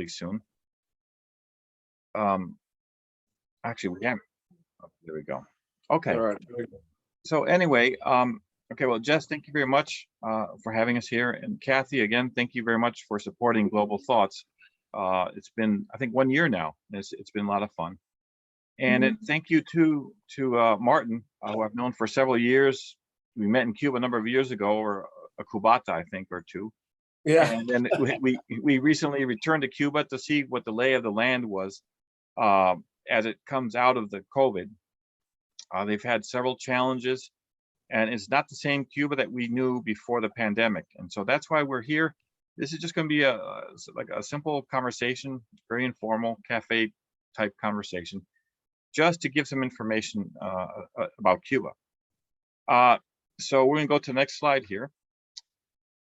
soon. Actually, we haven't. Oh, there we go. Okay. All right. So anyway, okay, well, Jess, thank you very much for having us here. And Kathy, again, thank you very much for supporting Global Thoughts. It's been, I think, 1 year now. It's been a lot of fun. And thank you to Martin, who I've known for several years. We met in Cuba a number of years ago, or a cubata, I think, or two. Yeah. And then we recently returned to Cuba to see what the lay of the land was as it comes out of the COVID. They've had several challenges, and it's not the same Cuba that we knew before the pandemic. And so that's why we're here. This is just going to be like a simple conversation, very informal cafe type conversation, just to give some information about Cuba. So we're going to go to the next slide here.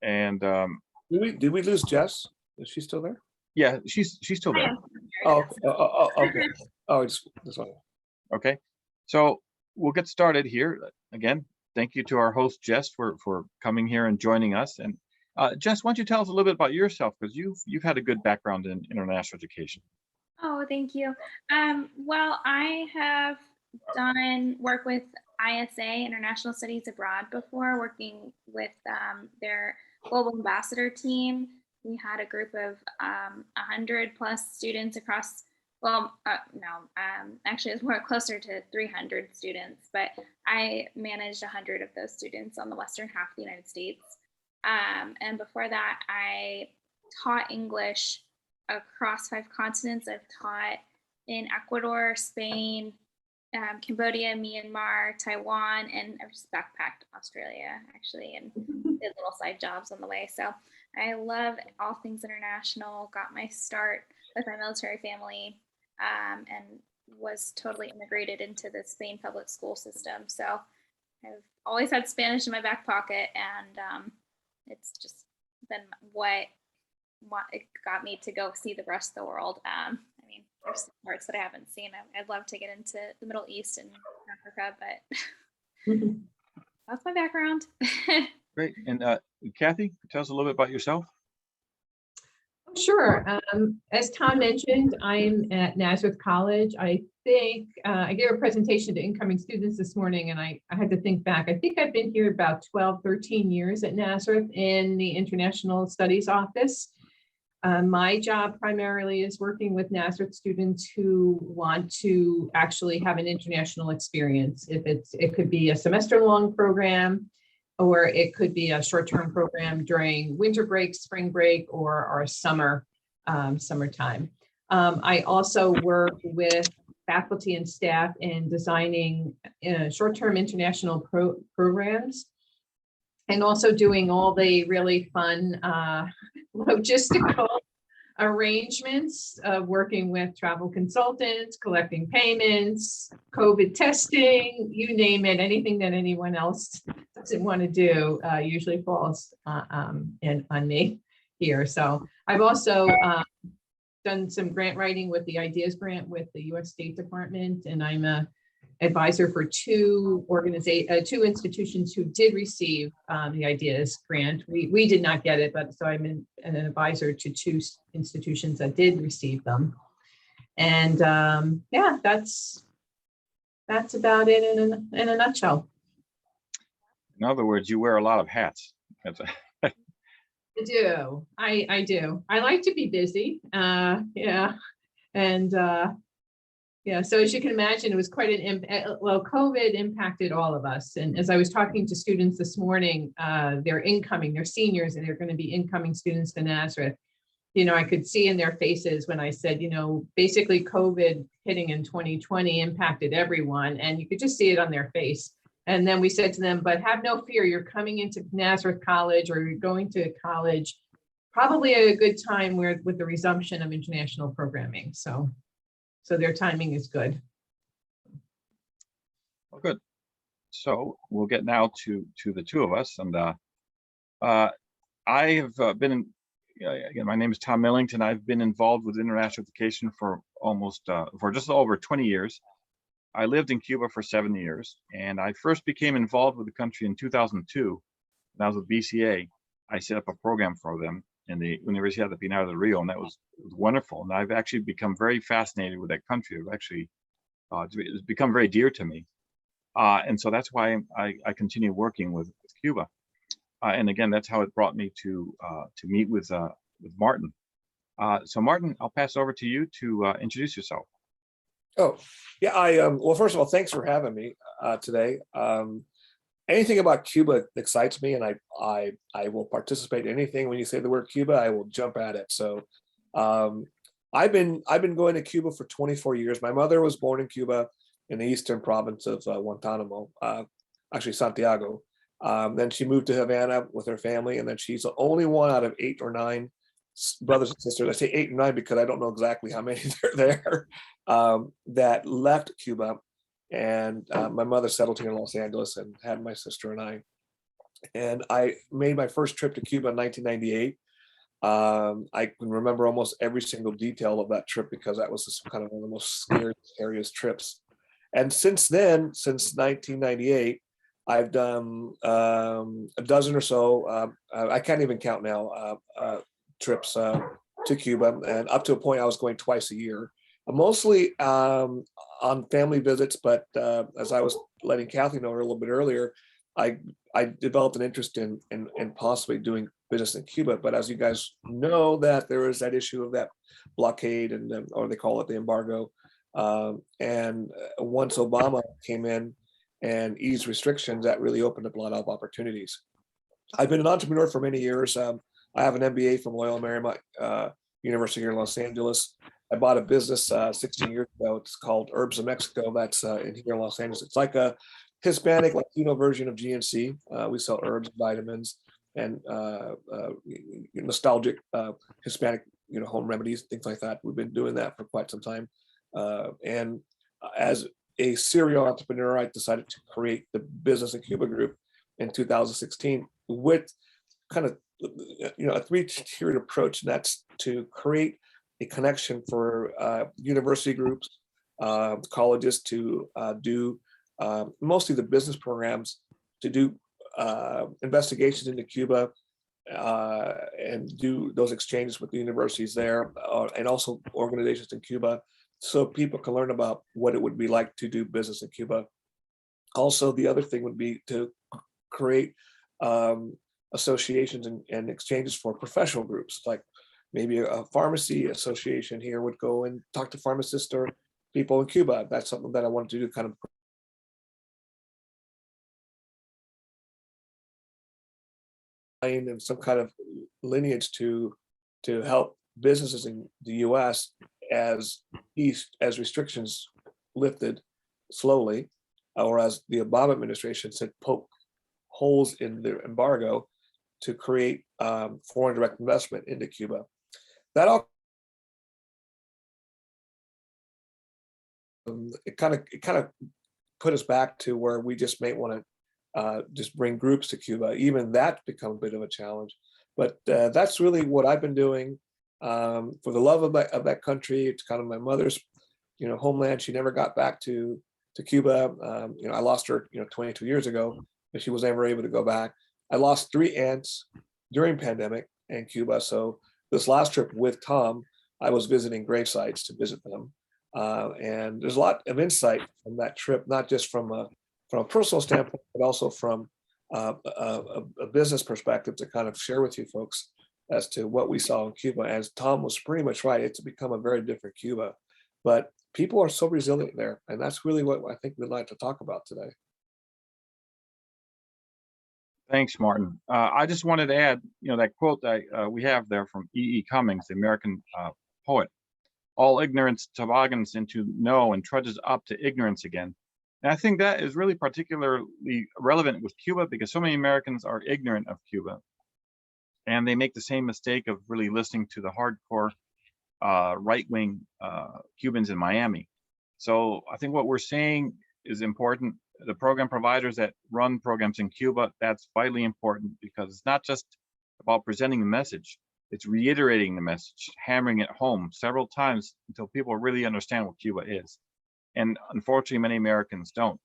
And did we lose Jess? Is she still there? yeah, she's still there. Oh, okay. Oh, it's this one. Okay, so we'll get started here. Again, thank you to our host Jess for coming here and joining us. And Jess, why don't you tell us a little bit about yourself, because you've had a good background in international education. Oh, thank you. Well, I have done work with ISA, International Studies Abroad, before, working with their global ambassador team. We had a group of 100 plus students across, actually it's more closer to 300 students, but I managed 100 of those students on the western half of the United States. And before that, I taught English across 5 continents. I've taught in Ecuador, Spain, Cambodia, Myanmar, Taiwan, and I've just backpacked Australia, actually, and did little side jobs on the way. So I love all things international, got my start with my military family, and was totally integrated into the Spain public school system. So I've always had Spanish in my back pocket, and it's just been what it got me to go see the rest of the world. I mean, there's some parts that I haven't seen. I'd love to get into the Middle East and Africa, but that's my background. Great. And Kathy, tell us a little bit about yourself. Sure. As Tom mentioned, I'm at Nazareth College. I think I gave a presentation to incoming students this morning, and I had to think back. I think I've been here about 12, 13 years at Nazareth in the International Studies Office. My job primarily is working with Nazareth students who want to actually have an international experience. It could be a semester-long program, or it could be a short-term program during winter break, spring break, or our summertime. I also work with faculty and staff in designing short-term international programs, and also doing all the really fun logistical arrangements of working with travel consultants, collecting payments, COVID testing, you name it. Anything that anyone else doesn't want to do usually falls on me here. So I've also done some grant writing with the Ideas Grant with the U.S. State Department, and I'm a advisor for two institutions who did receive the Ideas Grant. We did not get it, but so I'm an advisor to 2 institutions that did receive them. And yeah, that's about it in a nutshell. In other words, you wear a lot of hats. I do. I do. I like to be busy. Yeah. And yeah, so as you can imagine, it was quite an impact. Well, COVID impacted all of us. And as I was talking to students this morning, they're seniors, and they're going to be incoming students to Nazareth. You know, I could see in their faces when I said, you know, basically COVID hitting in 2020 impacted everyone, and you could just see it on their face. And then we said to them, but have no fear, you're coming into Nazareth College, or you're going to college, probably a good time with the resumption of international programming. So their timing is good. Well, good. So we'll get now to the two of us. And I have been, again, my name is Tom Millington. I've been involved with international education for just over 20 years. I lived in Cuba for 7 years, and I first became involved with the country in 2002. When I was with BCA, I set up a program for them. in the Universidad de Pinar del Rio, and that was wonderful. And I've actually become very fascinated with that country. I've actually it's become very dear to me, and so that's why I continue working with Cuba. And again, that's how it brought me to meet with Martin. So Martin, I'll pass over to you to introduce yourself. Oh, yeah. Well, first of all, thanks for having me today. Anything about Cuba excites me, and I will participate in anything. When you say the word Cuba, I will jump at it. So, I've been going to Cuba for 24 years. My mother was born in Cuba, in the eastern province of Guantanamo, actually Santiago. Then she moved to Havana with her family, and then she's the only one out of 8 or 9 brothers and sisters. I say 8 or 9 because I don't know exactly how many there there, that left Cuba. And my mother settled here in Los Angeles and had my sister and I. And I made my first trip to Cuba in 1998. I can remember almost every single detail of that trip because that was just kind of one of the most scariest trips. And since then, since 1998, I've done a dozen or so, I can't even count now, trips to Cuba, and up to a point I was going twice a year, mostly on family visits. But as I was letting Kathy know a little bit earlier, I developed an interest in possibly doing business in Cuba. But as you guys know, that there was that issue of that blockade, and or they call it the embargo. And once Obama came in and eased restrictions, that really opened up a lot of opportunities. I've been an entrepreneur for many years. I have an MBA from Loyola Marymount University here in Los Angeles. I bought a business 16 years ago. It's called Herbs of Mexico. That's in here in Los Angeles. It's like a Hispanic Latino version of GNC. We sell herbs, vitamins, and nostalgic Hispanic, home remedies, things like that. We've been doing that for quite some time. And as a serial entrepreneur, I decided to create the Business in Cuba Group in 2016 with kind of a 3-tiered approach, and that's to create a connection for university groups, colleges to do mostly the business programs, to do investigations into Cuba and do those exchanges with the universities there, and also organizations in Cuba, so people can learn about what it would be like to do business in Cuba. Also, the other thing would be to create associations and exchanges for professional groups, like maybe a pharmacy association here would go and talk to pharmacists or people in Cuba. That's something that I wanted to do, kind of and some kind of lineage to help businesses in the U.S. as restrictions lifted slowly, or as the Obama administration said, poke holes in the embargo to create foreign direct investment into Cuba. That all it kind of put us back to where we just may want to just bring groups to Cuba. Even that's become a bit of a challenge. But that's really what I've been doing for the love of that country. It's kind of my mother's, homeland. She never got back to Cuba. I lost her, 22 years ago, but she was never able to go back. I lost 3 aunts during pandemic in Cuba. So this last trip with Tom, I was visiting grave sites to visit them. And there's a lot of insight from that trip, not just from a personal standpoint, but also from a business perspective, to kind of share with you folks as to what we saw in Cuba. As Tom was pretty much right, it's become a very different Cuba, but people are so resilient there. And that's really what I think we'd like to talk about today. Thanks, Martin. I just wanted to add, that quote that we have there from E.E. Cummings, the American poet: "All ignorance toboggans into know and trudges up to ignorance again." And I think that is really particularly relevant with Cuba, because so many Americans are ignorant of Cuba, and they make the same mistake of really listening to the hardcore right-wing Cubans in Miami. So I think what we're saying is important. The program providers that run programs in Cuba, that's vitally important, because it's not just about presenting the message, it's reiterating the message, hammering it home several times until people really understand what Cuba is. And unfortunately, many Americans don't.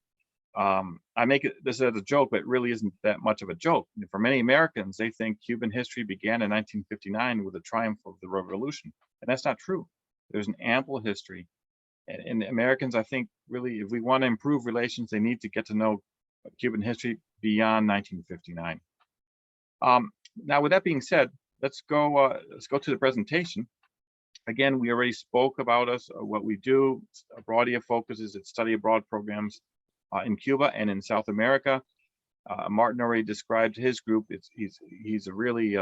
I make this as a joke, but it really isn't that much of a joke. For many Americans, they think Cuban history began in 1959 with the triumph of the revolution, and that's not true. There's an ample history, and Americans, I think, really, if we want to improve relations, they need to get to know Cuban history beyond 1959. Now, with that being said, let's go to the presentation. Again, we already spoke about us, what we do. Abroadia focuses its study abroad programs in Cuba and in South America. Martin already described his group. He's a really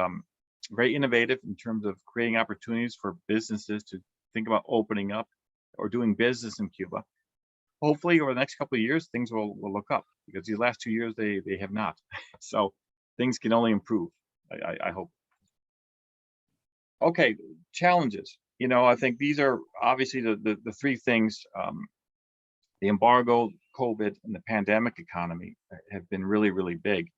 very innovative in terms of creating opportunities for businesses to think about opening up or doing business in Cuba. Hopefully, over the next couple of years, things will look up, because these last 2 years they have not. So things can only improve, I hope. Okay, challenges. I think these are obviously the three things. The embargo, COVID, and the pandemic economy have been really, really big.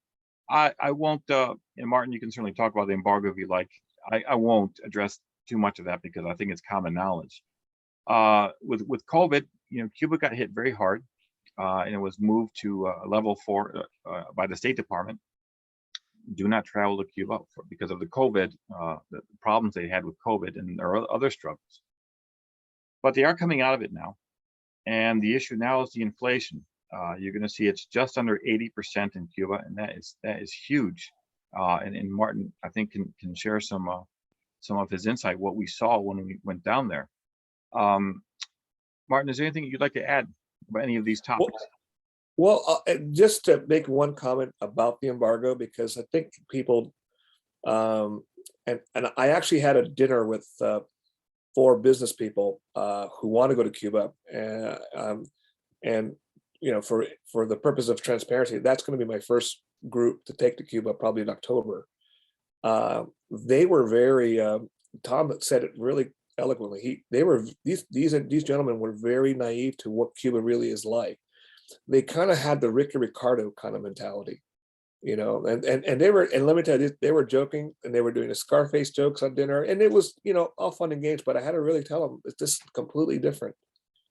I won't, and Martin, you can certainly talk about the embargo if you like. I won't address too much of that because I think it's common knowledge. With COVID, Cuba got hit very hard, and it was moved to level 4 by the State Department. Do not travel to Cuba because of the COVID, the problems they had with COVID and there are other struggles. But they are coming out of it now. And the issue now is the inflation. You're going to see it's just under 80% in Cuba, and that is huge. And Martin, I think, can share some of his insight, what we saw when we went down there. Martin, is there anything you'd like to add about any of these topics? Well, just to make one comment about the embargo, because I think people, and I actually had a dinner with 4 business people who want to go to Cuba, and for the purpose of transparency, that's going to be my first group to take to Cuba, probably in October. They were very. Tom said it really eloquently. These gentlemen were very naive to what Cuba really is like. They kind of had the Ricky Ricardo kind of mentality, and they were, and let me tell you, they were joking and they were doing the Scarface jokes on dinner, and it was, all fun and games, but I had to really tell them it's just completely different.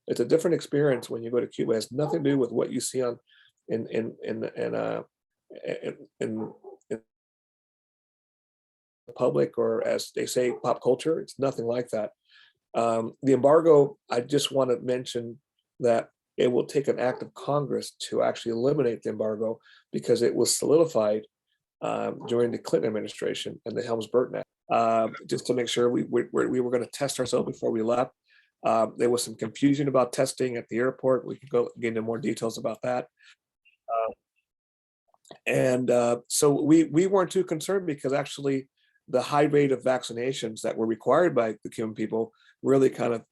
It's a different experience when you go to Cuba. It has nothing to do with what you see on in the public, or as they say, pop culture. It's nothing like that. The embargo, I just want to mention that it will take an act of Congress to actually eliminate the embargo, because it was solidified during the Clinton administration and the Helms-Burton Act, just to make sure we were going to test ourselves before we left. There was some confusion about testing at the airport. We could go get into more details about that. So we weren't too concerned, because actually the high rate of vaccinations that were required by the Cuban people really kind of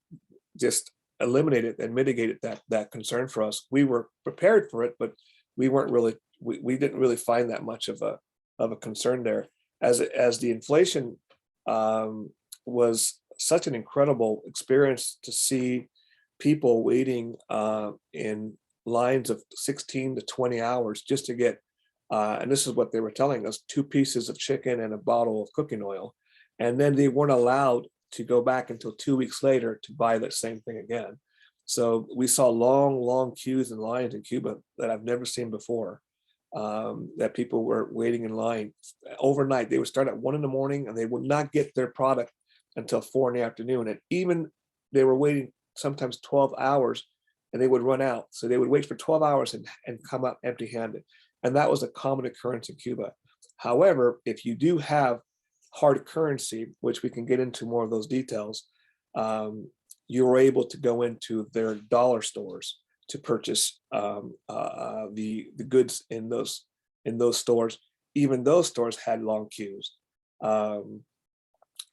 just eliminated and mitigated that concern for us. We were prepared for it, but we weren't really, we didn't really find that much of a concern there. As the inflation was such an incredible experience to see people waiting in lines of 16 to 20 hours just to get, and this is what they were telling us, 2 pieces of chicken and a bottle of cooking oil. And then they weren't allowed to go back until 2 weeks later to buy that same thing again. So we saw long queues and lines in Cuba that I've never seen before, that people were waiting in line overnight. They would start at 1 in the morning and they would not get their product until 4 in the afternoon. And even they were waiting sometimes 12 hours and they would run out. So they would wait for 12 hours and come out empty-handed. And that was a common occurrence in Cuba. However, if you do have hard currency, which we can get into more of those details, you were able to go into their dollar stores to purchase the goods in those stores. Even those stores had long queues. And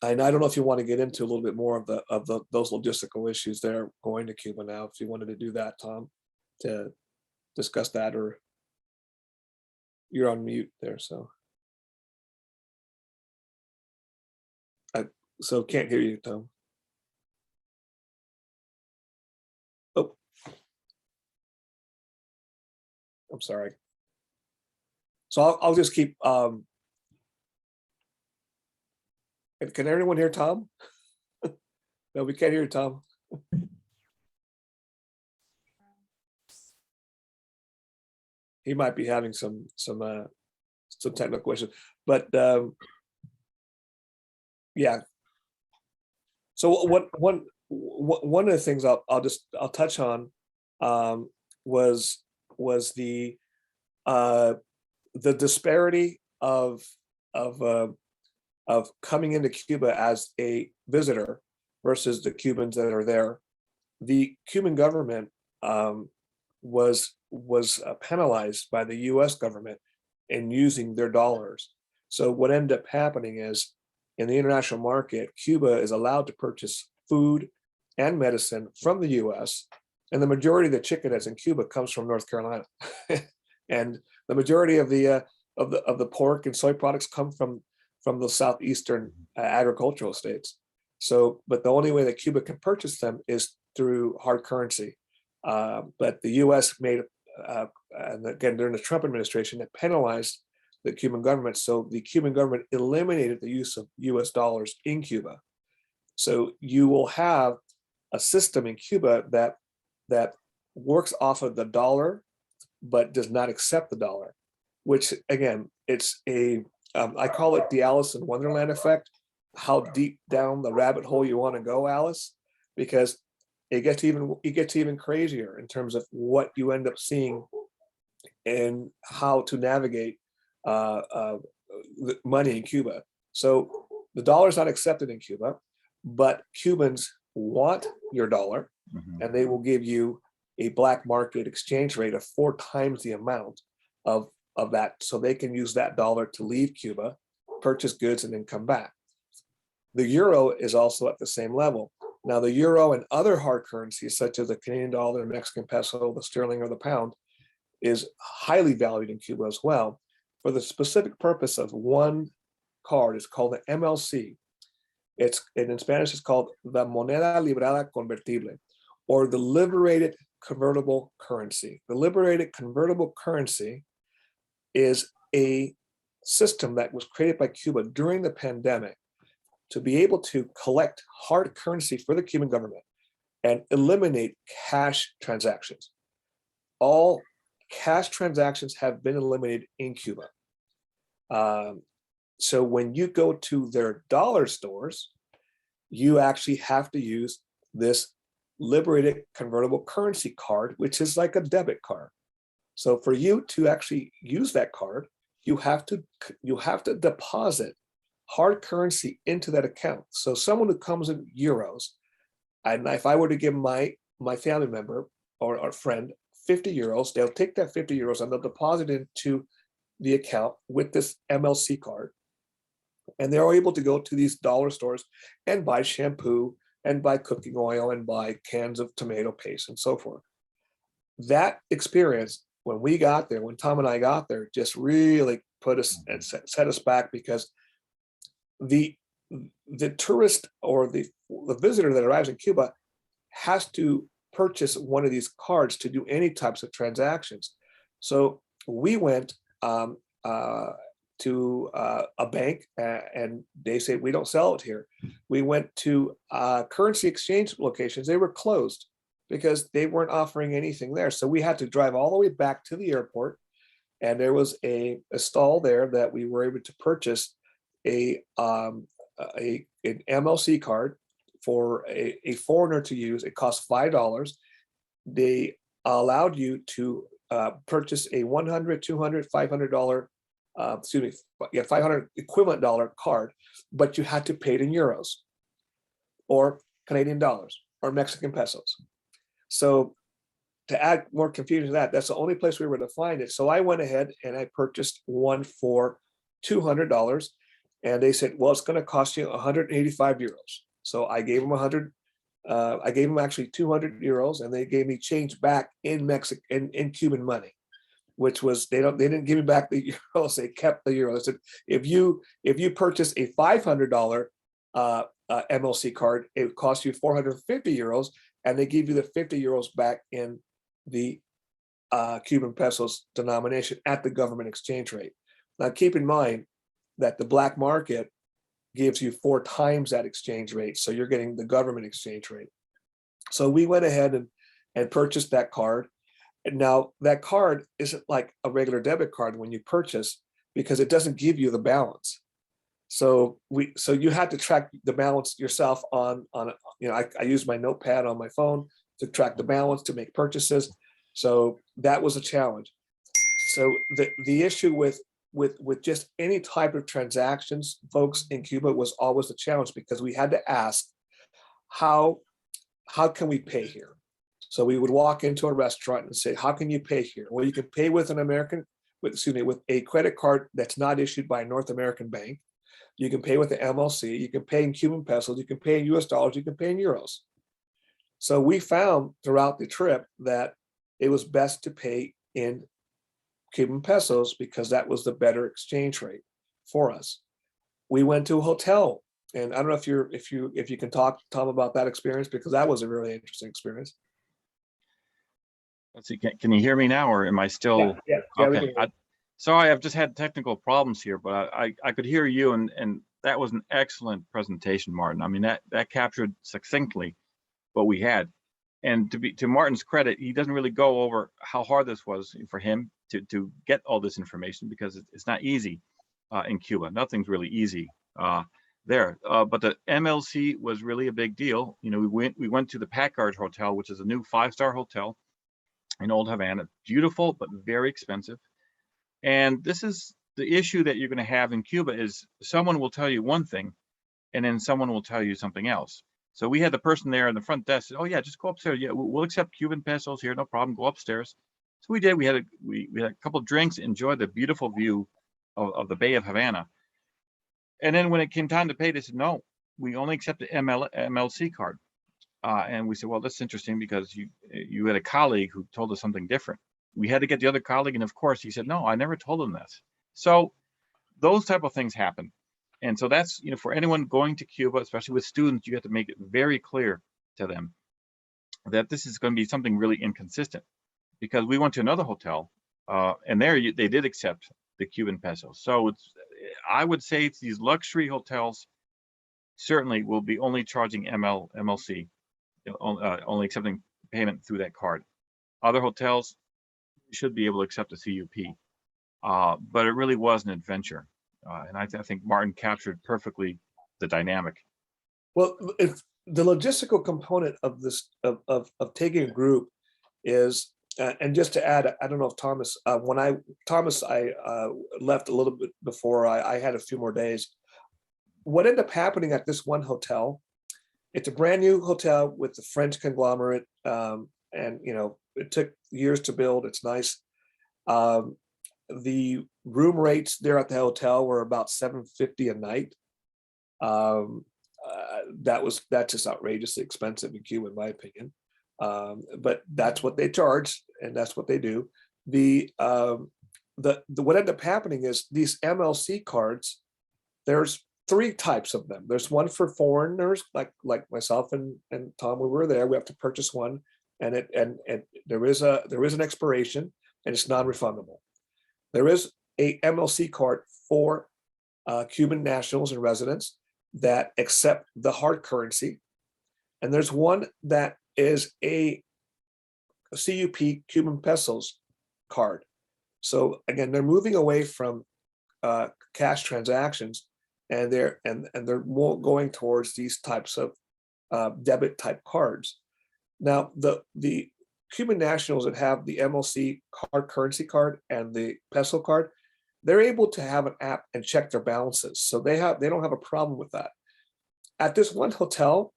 I don't know if you want to get into a little bit more of those logistical issues there going to Cuba now. If you wanted to do that, Tom, to discuss that, or you're on mute there, so. So can't hear you, Tom. Oh, I'm sorry. So I'll just keep. Can everyone hear Tom? No, we can't hear Tom. he might be having some technical issues, but yeah. So one of the things I'll touch on was the disparity of coming into Cuba as a visitor versus the Cubans that are there. The Cuban government was penalized by the U.S. government in using their dollars. So what ended up happening is, in the international market, Cuba is allowed to purchase food and medicine from the U.S., and the majority of the chicken that's in Cuba comes from North Carolina, and the majority of the pork and soy products come from the southeastern agricultural states. So, but the only way that Cuba can purchase them is through hard currency. But the U.S. made, and again during the Trump administration, it penalized the Cuban government. So the Cuban government eliminated the use of U.S. dollars in Cuba. So you will have a system in Cuba that works off of the dollar, but does not accept the dollar, which again, it's I call it the Alice in Wonderland effect. How deep down the rabbit hole you want to go, Alice, because it gets even crazier in terms of what you end up seeing and how to navigate money in Cuba. So the dollar is not accepted in Cuba, but Cubans want your dollar, and they will give you a black market exchange rate of 4 times the amount of that, so they can use that dollar to leave Cuba, purchase goods, and then come back. The euro is also at the same level. Now, the euro and other hard currencies, such as the Canadian dollar, the Mexican peso, the sterling, or the pound, is highly valued in Cuba as well, for the specific purpose of one card. It's called the MLC. In Spanish, it's called the Moneda Liberada Convertible, or the Liberated Convertible Currency. The Liberated Convertible Currency is a system that was created by Cuba during the pandemic to be able to collect hard currency for the Cuban government and eliminate cash transactions. All cash transactions have been eliminated in Cuba. So when you go to their dollar stores, you actually have to use this Liberated Convertible Currency card, which is like a debit card. So for you to actually use that card, you have to deposit hard currency into that account. So someone who comes in euros, and if I were to give my family member or friend 50 euros, they'll take that 50 euros and they'll deposit it into the account with this MLC card. And they're able to go to these dollar stores and buy shampoo and buy cooking oil and buy cans of tomato paste and so forth. That experience, when Tom and I got there, just really put us and set us back, because the tourist or the visitor that arrives in Cuba has to purchase one of these cards to do any types of transactions. So we went to a bank, and they said, we don't sell it here. We went to currency exchange locations. They were closed because they weren't offering anything there. So we had to drive all the way back to the airport, and there was a stall there that we were able to purchase an MLC card for a foreigner to use. It cost $5. They allowed you to purchase a $100, $200, $500, $500 equivalent dollar card, but you had to pay it in euros or Canadian dollars or Mexican pesos. So to add more confusion to that, that's the only place we were to find it. So I went ahead and I purchased one for $200, and they said, well, it's going to cost you 185 euros. So I gave them I gave them actually 200 euros, and they gave me change back in in Cuban money, which was, they didn't give me back the euros, they kept the euros. They said, if you purchase a $500 MLC card, it would cost you 450 euros, and they give you the 50 euros back in the Cuban pesos denomination at the government exchange rate. Now, keep in mind that the black market gives you 4 times that exchange rate, so you're getting the government exchange rate. So we went ahead and purchased that card, And now that card isn't like a regular debit card when you purchase, because it doesn't give you the balance. So you had to track the balance yourself on I use my notepad on my phone to track the balance to make purchases. So that was a challenge. So the issue with just any type of transactions, folks, in Cuba was always a challenge, because we had to ask, how can we pay here? So we would walk into a restaurant and say, how can you pay here? Well, you can pay with with a credit card that's not issued by a North American bank. You can pay with the MLC, you can pay in Cuban pesos, you can pay in US dollars, you can pay in euros. So we found throughout the trip that it was best to pay in Cuban pesos, because that was the better exchange rate for us. We went to a hotel, and I don't know if you can talk, Tom, about that experience, because that was a really interesting experience. Let's see, can you hear me now, or am I still? Yeah, Okay. Sorry, I've just had technical problems here, but I could hear you, and that was an excellent presentation, Martin. I mean, that captured succinctly what we had. And to Martin's credit, he doesn't really go over how hard this was for him to get all this information, because it's not easy in Cuba. Nothing's really easy there. But the MLC was really a big deal. You know, we went to the Packard Hotel, which is a new 5-star hotel in Old Havana. Beautiful, but very expensive. And this is the issue that you're going to have in Cuba, is someone will tell you one thing, and then someone will tell you something else. So we had the person there in the front desk said, oh yeah, just go upstairs. Yeah, we'll accept Cuban pesos here, no problem. Go upstairs. So we did. We had a couple of drinks, enjoyed the beautiful view of the Bay of Havana. And then when it came time to pay, they said, no, we only accept the MLC card. And we said, well, that's interesting, because you had a colleague who told us something different. We had to get the other colleague, and of course he said, no, I never told him this. So those type of things happen. And so that's, for anyone going to Cuba, especially with students, you have to make it very clear to them that this is going to be something really inconsistent. Because we went to another hotel, and there they did accept the Cuban pesos. So I would say it's these luxury hotels certainly will be only charging MLC, only accepting payment through that card. Other hotels should be able to accept a CUP, but it really was an adventure, and I think Martin captured perfectly the dynamic. Well, if the logistical component of this of taking a group is, and just to add, I don't know if Thomas, I left a little bit before I had a few more days. What ended up happening at this one hotel, it's a brand new hotel with the French conglomerate, and it took years to build. It's nice. The room rates there at the hotel were about $750 a night. That's just outrageously expensive in Cuba, in my opinion. But that's what they charge, and that's what they do. What ended up happening is these MLC cards, there's 3 types of them. There's one for foreigners, like myself and Tom, we were there. We have to purchase one, and there is an expiration, and it's non-refundable. There is a MLC card for Cuban nationals and residents that accept the hard currency, and there's one that is a CUP Cuban pesos card. So again, they're moving away from cash transactions, and they're more going towards these types of debit type cards. Now, the Cuban nationals that have the MLC hard currency card and the peso card, they're able to have an app and check their balances. So they don't have a problem with that. At this one hotel,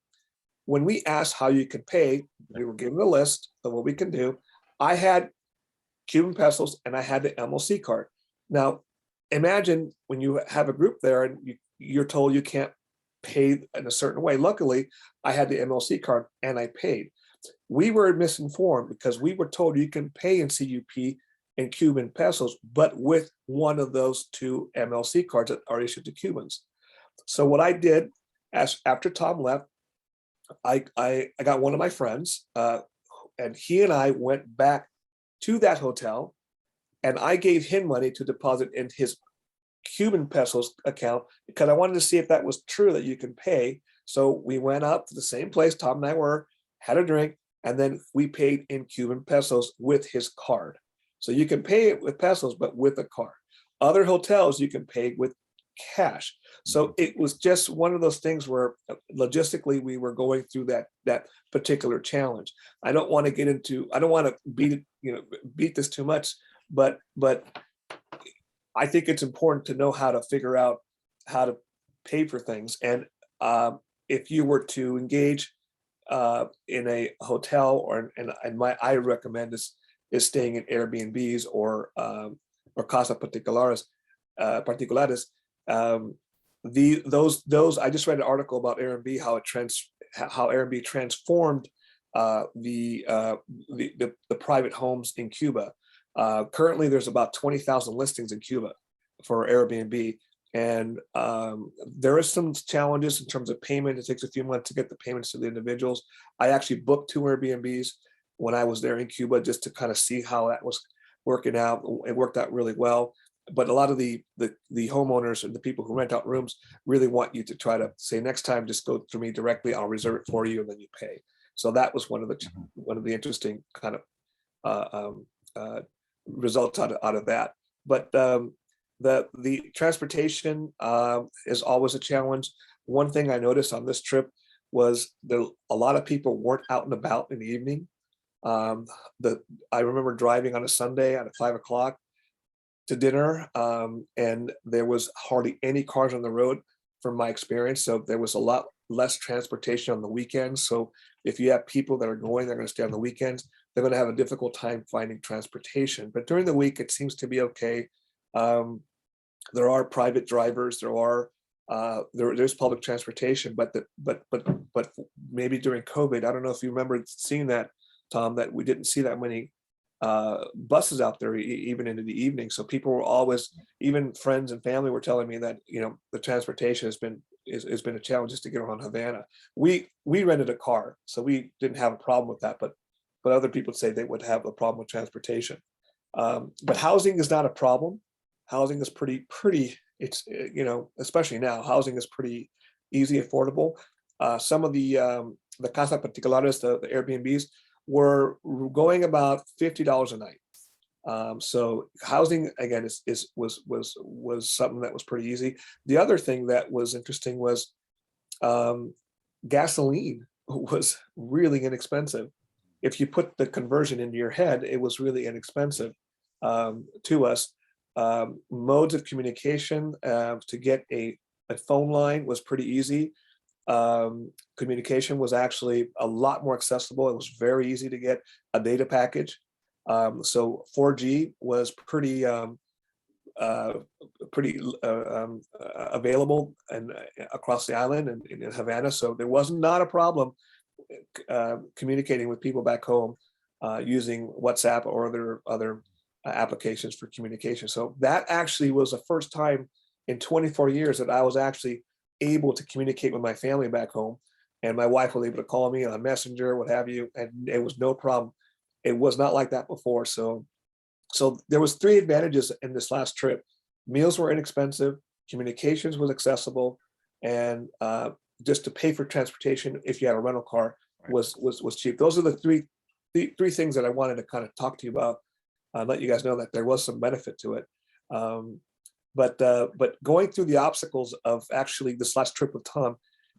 when we asked how you could pay, we were given a list of what we can do. I had Cuban pesos and I had the MLC card. Now, imagine when you have a group there and you're told you can't pay in a certain way. Luckily, I had the MLC card and I paid. We were misinformed because we were told you can pay in CUP and Cuban pesos, but with one of those 2 MLC cards that are issued to Cubans. So what I did, after Tom left, I got one of my friends, and he and I went back to that hotel, and I gave him money to deposit in his Cuban pesos account, because I wanted to see if that was true that you can pay. So we went up to the same place Tom and I were, had a drink, and then we paid in Cuban pesos with his card. So you can pay it with pesos, but with a card. Other hotels you can pay with cash. So it was just one of those things where logistically we were going through that particular challenge. I don't want to beat this too much, but I think it's important to know how to figure out how to pay for things. And if you were to engage in a hotel, or I recommend is staying in Airbnbs or casa particulares. Those I just read an article about Airbnb, how Airbnb transformed the private homes in Cuba. Currently, there's about 20,000 listings in Cuba for Airbnb. And there is some challenges in terms of payment. It takes a few months to get the payments to the individuals. I actually booked 2 Airbnbs when I was there in Cuba just to kind of see how that was working out. It worked out really well. But a lot of the homeowners and the people who rent out rooms really want you to try to say, next time, just go through me directly. I'll reserve it for you, and then you pay. So that was one of the interesting kind of results out of that. But the transportation is always a challenge. One thing I noticed on this trip was a lot of people weren't out and about in the evening. I remember driving on a Sunday at 5 o'clock to dinner, and there was hardly any cars on the road from my experience. So there was a lot less transportation on the weekends. So if you have people that are going, they're going to stay on the weekends, they're going to have a difficult time finding transportation. But during the week, it seems to be okay. There are private drivers, there's public transportation, but maybe during COVID, I don't know if you remember seeing that, Tom, that we didn't see that many buses out there even into the evening. So people were always, even friends and family were telling me that, the transportation has been a challenge just to get around Havana. We rented a car, so we didn't have a problem with that, but other people say they would have a problem with transportation. But housing is not a problem. Housing is pretty, it's, especially now, housing is pretty easy, affordable. Some of the casa particulares, the Airbnbs, were going about $50 a night. So housing, again, was something that was pretty easy. The other thing that was interesting was gasoline was really inexpensive. If you put the conversion into your head, it was really inexpensive to us. Modes of communication, to get a phone line was pretty easy. Communication was actually a lot more accessible. It was very easy to get a data package. So 4G was pretty available and across the island and in Havana. So there was not a problem communicating with people back home using WhatsApp or other applications for communication. So that actually was the first time in 24 years that I was actually able to communicate with my family back home, and my wife was able to call me on Messenger, what have you, and it was no problem. It was not like that before. So there was 3 advantages in this last trip. Meals were inexpensive, communications was accessible, and just to pay for transportation if you had a rental car was cheap. Those are the three things that I wanted to kind of talk to you about. Let you guys know that there was some benefit to it. But going through the obstacles of actually this last trip with Tom,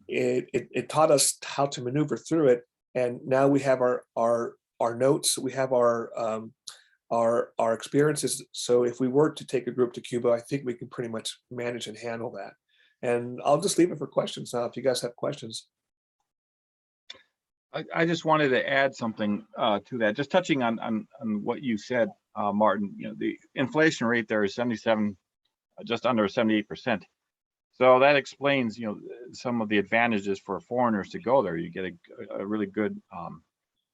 it taught us how to maneuver through it. And now we have our notes, we have our experiences. So if we were to take a group to Cuba, I think we can pretty much manage and handle that. And I'll just leave it for questions now if you guys have questions. I just wanted to add something to that, just touching on what you said, Martin. The inflation rate there is 77, just under 78%. So that explains, some of the advantages for foreigners to go there. You get a really good,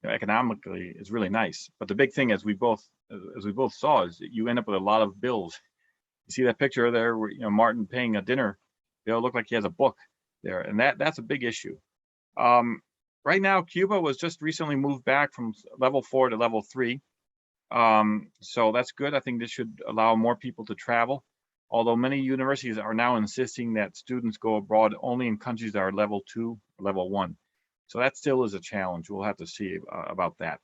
economically, it's really nice. But the big thing, as we both saw, is that you end up with a lot of bills. You see that picture there, where Martin paying a dinner, it'll look like he has a book there, and that's a big issue. Right now, Cuba was just recently moved back from level 4 to level 3. So that's good. I think this should allow more people to travel. Although many universities are now insisting that students go abroad only in countries that are level 2 or level 1. So that still is a challenge. We'll have to see about that.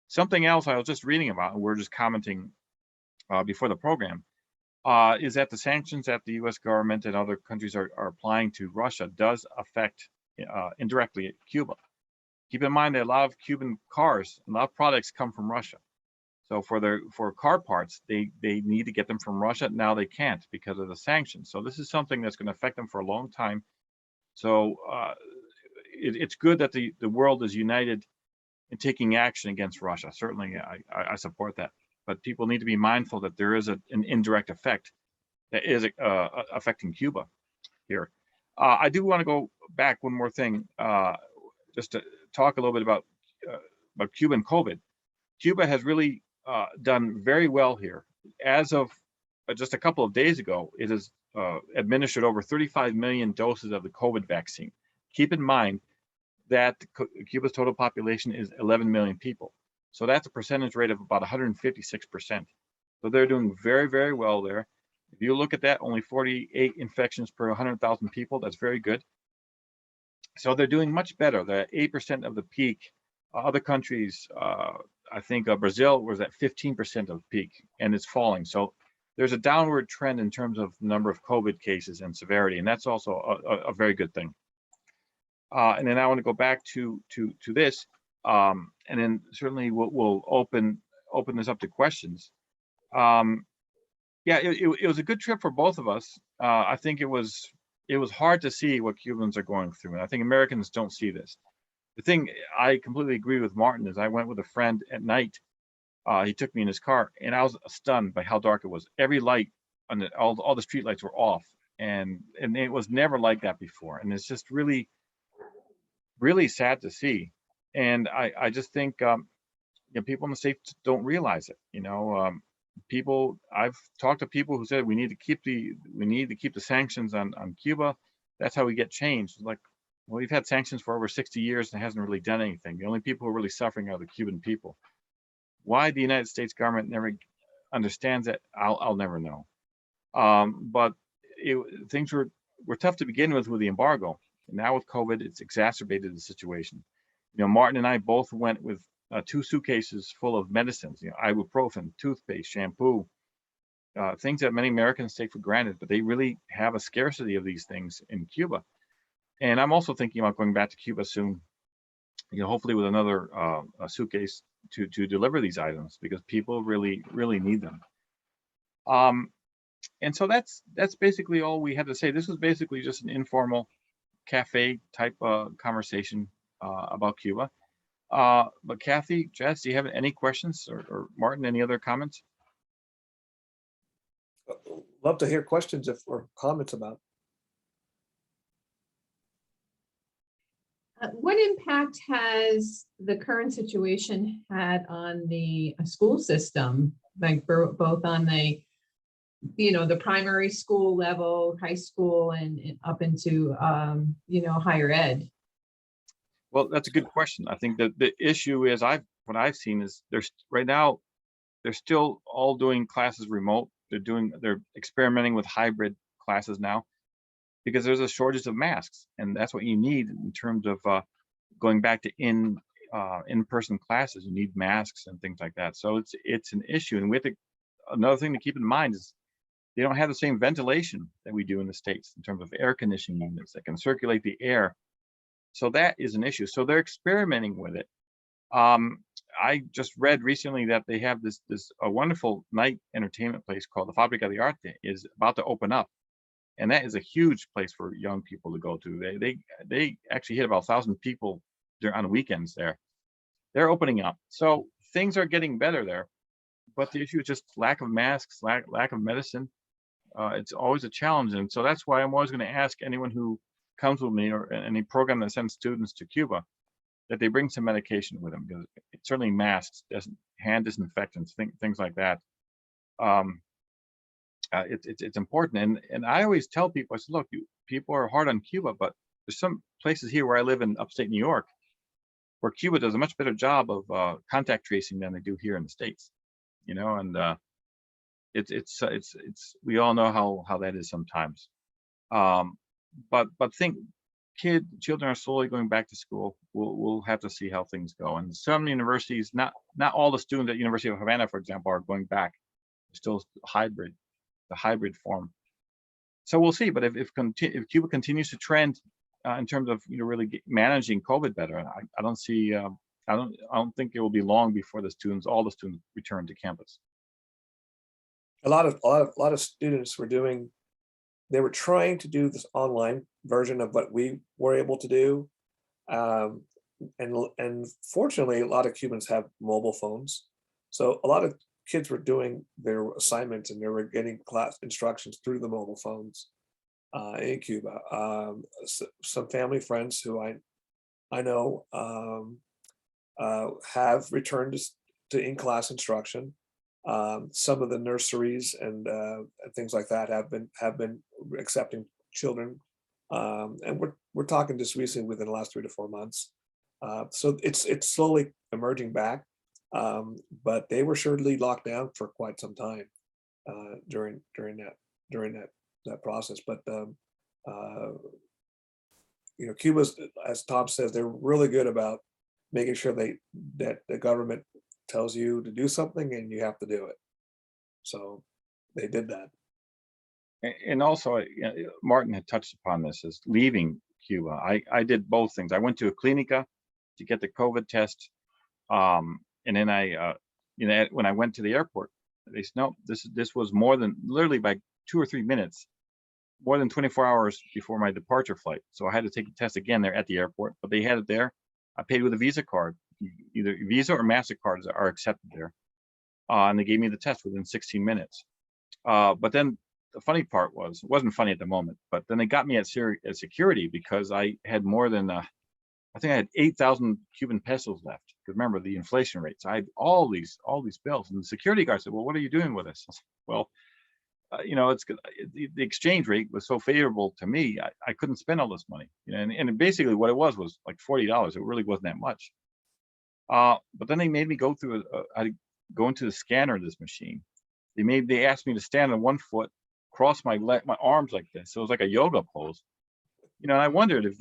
Something else I was just reading about, and we're just commenting before the program, is that the sanctions that the U.S. government and other countries are applying to Russia does affect indirectly Cuba. Keep in mind that a lot of Cuban cars, a lot of products come from Russia. So for car parts, they need to get them from Russia. Now they can't because of the sanctions. So this is something that's going to affect them for a long time. So it's good that the world is united in taking action against Russia. Certainly, I support that. But people need to be mindful that there is an indirect effect that is affecting Cuba here. I do want to go back one more thing, just to talk a little bit about Cuban COVID. Cuba has really done very well here. As of just a couple of days ago, it has administered over 35 million doses of the COVID vaccine. Keep in mind that Cuba's total population is 11 million people. So that's a percentage rate of about 156%. So they're doing very, very well there. If you look at that, only 48 infections per 100,000 people. That's very good. So they're doing much better. They're at 8% of the peak. Other countries, I think Brazil was at 15% of peak, and it's falling. So there's a downward trend in terms of the number of COVID cases and severity, and that's also a very good thing. And then I want to go back to this, and then certainly we'll open this up to questions. Yeah, it was a good trip for both of us. I think it was hard to see what Cubans are going through, and I think Americans don't see this. The thing I completely agree with Martin is I went with a friend at night. He took me in his car, and I was stunned by how dark it was. Every light on all the street lights were off, and it was never like that before. And it's just really, really sad to see. And I just think people in the States don't realize it. I've talked to people who said we need to keep the sanctions on Cuba. That's how we get change. Like, well, we've had sanctions for over 60 years and it hasn't really done anything. The only people who are really suffering are the Cuban people. Why the United States government never understands it, I'll never know. But things were tough to begin with the embargo. And now with COVID, it's exacerbated the situation. Martin and I both went with 2 suitcases full of medicines, ibuprofen, toothpaste, shampoo, things that many Americans take for granted, but they really have a scarcity of these things in Cuba. And I'm also thinking about going back to Cuba soon, hopefully with another suitcase to deliver these items because people really, really need them. And so that's basically all we had to say. This was basically just an informal cafe type conversation about Cuba. But Kathy, Jess, do you have any questions, or Martin, any other comments? Love to hear questions or comments about. What impact has the current situation had on the school system, like both on the primary school level, high school, and up into higher ed? Well, that's a good question. I think that the issue is what I've seen is right now they're still all doing classes remote. They're experimenting with hybrid classes now because there's a shortage of masks, and that's what you need in terms of going back to in-person classes. You need masks and things like that. So it's an issue, and another thing to keep in mind is they don't have the same ventilation that we do in the States in terms of air conditioning units that can circulate the air. So that is an issue. So they're experimenting with it. I just read recently that they have a wonderful night entertainment place called the Fábrica de Arte is about to open up, and that is a huge place for young people to go to. They actually hit about 1,000 people on weekends there. They're opening up, so things are getting better there. But the issue is just lack of masks, lack of medicine. It's always a challenge, and so that's why I'm always going to ask anyone who comes with me or any program that sends students to Cuba that they bring some medication with them, because certainly masks, hand disinfectants, things like that. It's important, and I always tell people, I said, look, people are hard on Cuba, but there's some places here where I live in upstate New York where Cuba does a much better job of contact tracing than they do here in the States, and it's we all know how that is sometimes. But children are slowly going back to school. We'll have to see how things go. And some universities, not all the students at University of Havana, for example, are going back. Still hybrid, the hybrid form. So we'll see. But if Cuba continues to trend in terms of really managing COVID better, I don't see. I don't think it will be long before all the students return to campus. A lot of students they were trying to do this online version of what we were able to do. And fortunately, a lot of Cubans have mobile phones. So a lot of kids were doing their assignments and they were getting class instructions through the mobile phones in Cuba. Some family friends who I know have returned to in-class instruction. Some of the nurseries and things like that have been accepting children, and we're talking just recently within the last 3 to 4 months. So it's slowly emerging back, but they were surely locked down for quite some time during that process. But Cuba's, as Tom says, they're really good about making sure that the government tells you to do something and you have to do it. So they did that. And also, Martin had touched upon this, is leaving Cuba. I did both things. I went to a clinica to get the COVID test, and then when I went to the airport, they said, no, this was more than, literally by 2 or 3 minutes, more than 24 hours before my departure flight. So I had to take the test again there at the airport, but they had it there. I paid with a Visa card. Either Visa or MasterCards are accepted there. And they gave me the test within 16 minutes. But then the funny part was, it wasn't funny at the moment, but then they got me at security because I had more than, I think I had 8,000 Cuban pesos left. Because remember the inflation rates. I had all these bills. And the security guard said, well, what are you doing with this? I said, well, it's good. The exchange rate was so favorable to me, I couldn't spend all this money. And basically what it was like $40. It really wasn't that much. But then they made me go through go into the scanner of this machine. They asked me to stand on one foot, cross my arms like this. So it was like a yoga pose. And I wondered if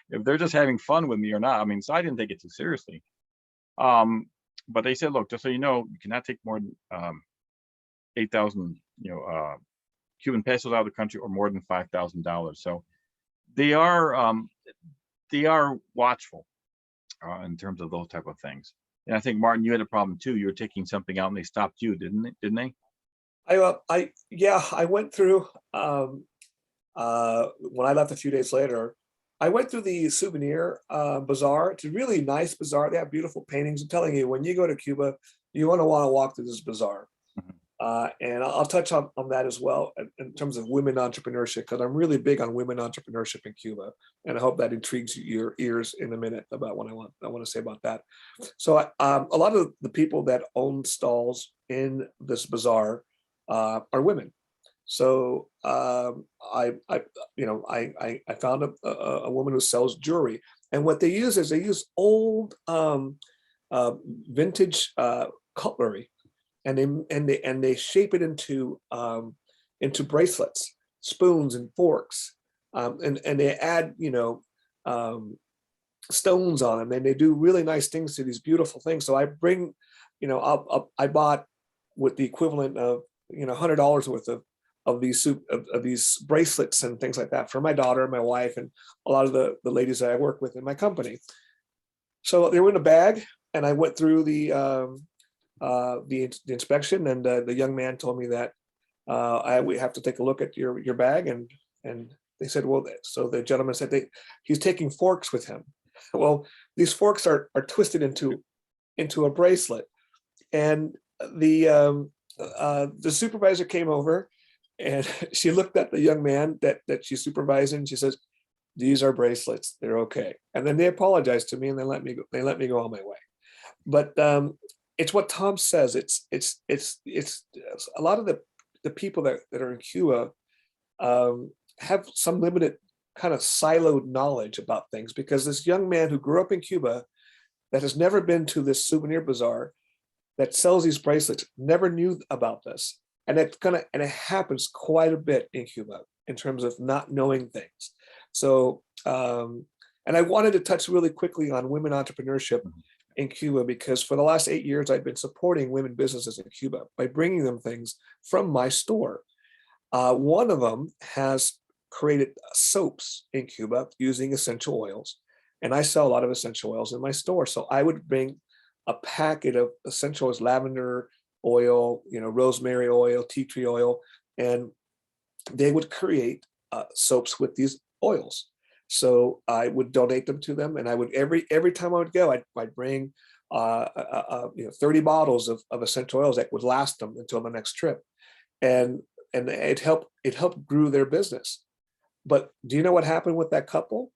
they're just having fun with me or not. I mean, so I didn't take it too seriously. But they said, look, just so you know, you cannot take more than 8,000 Cuban pesos out of the country or more than $5,000. So they are watchful in terms of those type of things. And I think, Martin, you had a problem too. You were taking something out and they stopped you, didn't they? I went through when I left a few days later. I went through the souvenir bazaar. It's a really nice bazaar. They have beautiful paintings. I'm telling you, when you go to Cuba, you want to walk through this bazaar. And I'll touch on that as well in terms of women entrepreneurship, because I'm really big on women entrepreneurship in Cuba, and I hope that intrigues your ears in a minute about what I want to say about that. So a lot of the people that own stalls in this bazaar are women. So I found a woman who sells jewelry, and what they use is old vintage cutlery. And they shape it into bracelets, spoons and forks, and they add stones on them, and they do really nice things to these beautiful things. So I bring, I bought with the equivalent of $100 worth of these bracelets and things like that for my daughter, my wife, and a lot of the ladies that I work with in my company. So they were in a bag, and I went through the inspection, and the young man told me that we have to take a look at your bag, and they said, well, so the gentleman said he's taking forks with him. Well, these forks are twisted into a bracelet, and the supervisor came over, and she looked at the young man that she's supervising. She says, these are bracelets, they're okay. And then they apologized to me, and they let me go on my way. But it's what Tom says. It's a lot of the people that are in Cuba have some limited kind of siloed knowledge about things, because this young man who grew up in Cuba that has never been to this souvenir bazaar that sells these bracelets never knew about this. And it happens quite a bit in Cuba in terms of not knowing things. So, and I wanted to touch really quickly on women entrepreneurship in Cuba, because for the last 8 years, I've been supporting women businesses in Cuba by bringing them things from my store. One of them has created soaps in Cuba using essential oils. And I sell a lot of essential oils in my store. So I would bring a packet of essential oils, lavender oil, rosemary oil, tea tree oil, and they would create soaps with these oils. So I would donate them to them, and I would every time I would go, I'd bring 30 bottles of essential oils that would last them until the next trip, and it helped grew their business. But do you know what happened with that couple?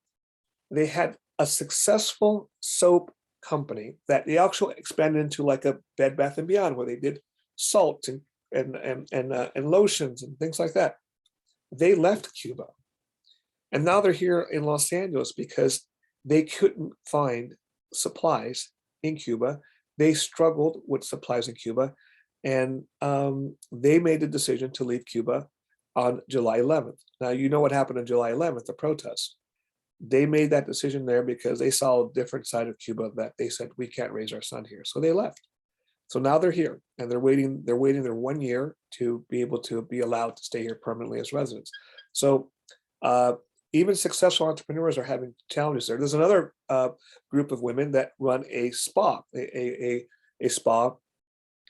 They had a successful soap company that they actually expanded into like a Bed Bath and Beyond, where they did salt and lotions and things like that. They left Cuba, and now they're here in Los Angeles because they couldn't find supplies in Cuba. They struggled with supplies in Cuba, and they made the decision to leave Cuba on July 11th. Now, you know what happened on July 11th, the protests. They made that decision there because they saw a different side of Cuba that they said, we can't raise our son here. So they left. So now they're here, and they're waiting their 1 year to be able to be allowed to stay here permanently as residents. So even successful entrepreneurs are having challenges there. There's another group of women that run a spa, a spa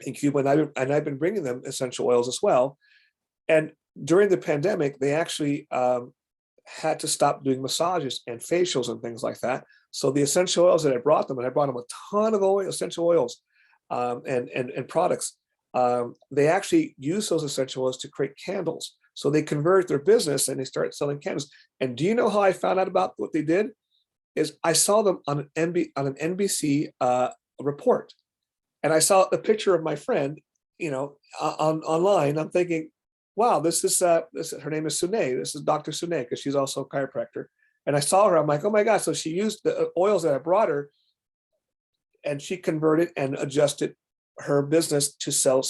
in Cuba, and I've been bringing them essential oils as well. And during the pandemic, they actually had to stop doing massages and facials and things like that. So the essential oils that I brought them, and I brought them a ton of essential oils and products, they actually use those essential oils to create candles. So they convert their business and they start selling candles. And do you know how I found out about what they did? Is I saw them on an NBC report, and I saw a picture of my friend, online. I'm thinking, wow, this is her name is Sune. This is Dr. Sune, because she's also a chiropractor. And I saw her. I'm like, oh my God! So she used the oils that I brought her, and she converted and adjusted her business to sell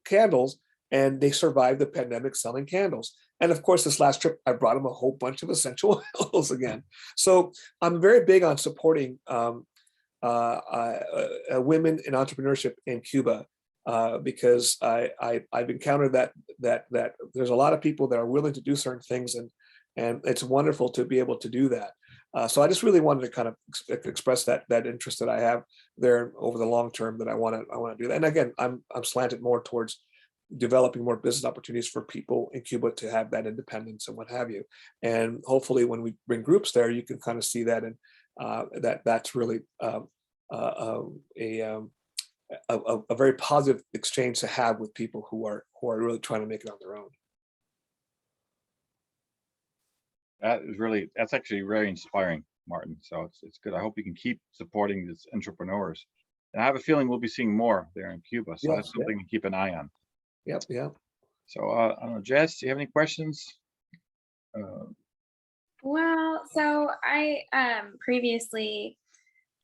candles. And they survived the pandemic selling candles. And of course, this last trip, I brought them a whole bunch of essential oils again. So I'm very big on supporting women in entrepreneurship in Cuba, because I've encountered that there's a lot of people that are willing to do certain things, and it's wonderful to be able to do that. So I just really wanted to kind of express that interest that I have there over the long term, that I want to do that. And again, I'm slanted more towards developing more business opportunities for people in Cuba to have that independence and what have you. And hopefully when we bring groups there, you can kind of see that, and that's really a very positive exchange to have with people who are really trying to make it on their own. That's actually very inspiring, Martin. So it's good. I hope you can keep supporting these entrepreneurs. And I have a feeling we'll be seeing more there in Cuba. So that's something to keep an eye on. Yep. So I don't know, Jess, do you have any questions? Well, so I previously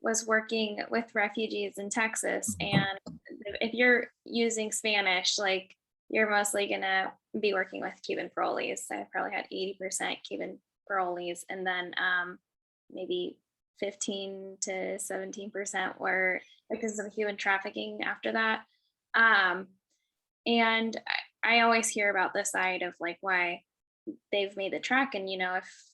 was working with refugees in Texas, and if you're using Spanish, like, you're mostly gonna be working with Cuban parolees. So I probably had 80% Cuban parolees, and then maybe 15 to 17% were victims of human trafficking after that. And I always hear about the side of like why they've made the trek, and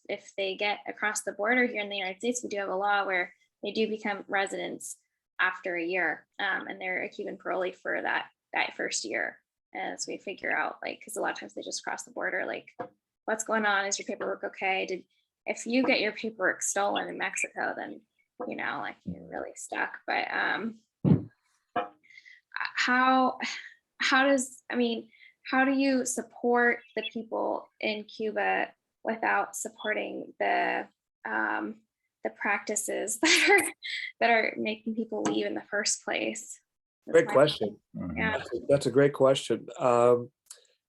if they get across the border here in the United States, we do have a law where they do become residents after a year, and they're a Cuban parolee for that first year. As we figure out, like, because a lot of times they just cross the border, like, what's going on? Is your paperwork okay? If you get your paperwork stolen in Mexico, then like, you're really stuck. But how do you support the people in Cuba without supporting the practices that are making people leave in the first place? Great question. Yeah. That's a great question.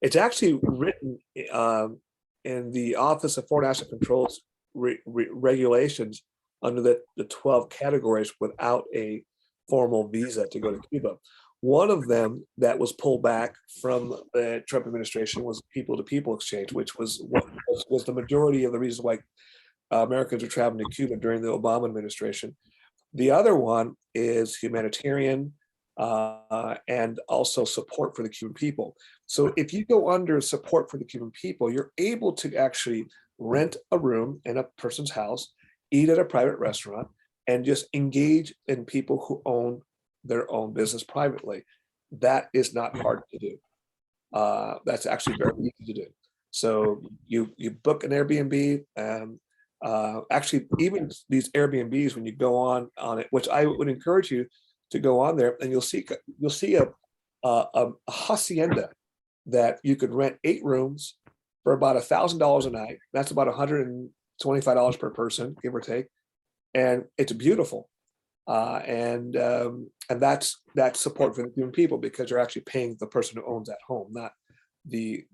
It's actually written in the Office of Foreign Asset Control's regulations under the 12 categories without a formal visa to go to Cuba. One of them that was pulled back from the Trump administration was people-to-people exchange, which was what was the majority of the reason why Americans were traveling to Cuba during the Obama administration. The other one is humanitarian and also support for the Cuban people. So if you go under support for the Cuban people, you're able to actually rent a room in a person's house, eat at a private restaurant, and just engage in people who own their own business privately. That is not hard to do. That's actually very easy to do. So you book an Airbnb, and actually even these Airbnbs, when you go on it, which I would encourage you to go on there, and you'll see a hacienda that you could rent 8 rooms for about $1,000 a night. That's about $125 per person, give or take, and it's beautiful. And that's support for the Cuban people, because you're actually paying the person who owns that home, not the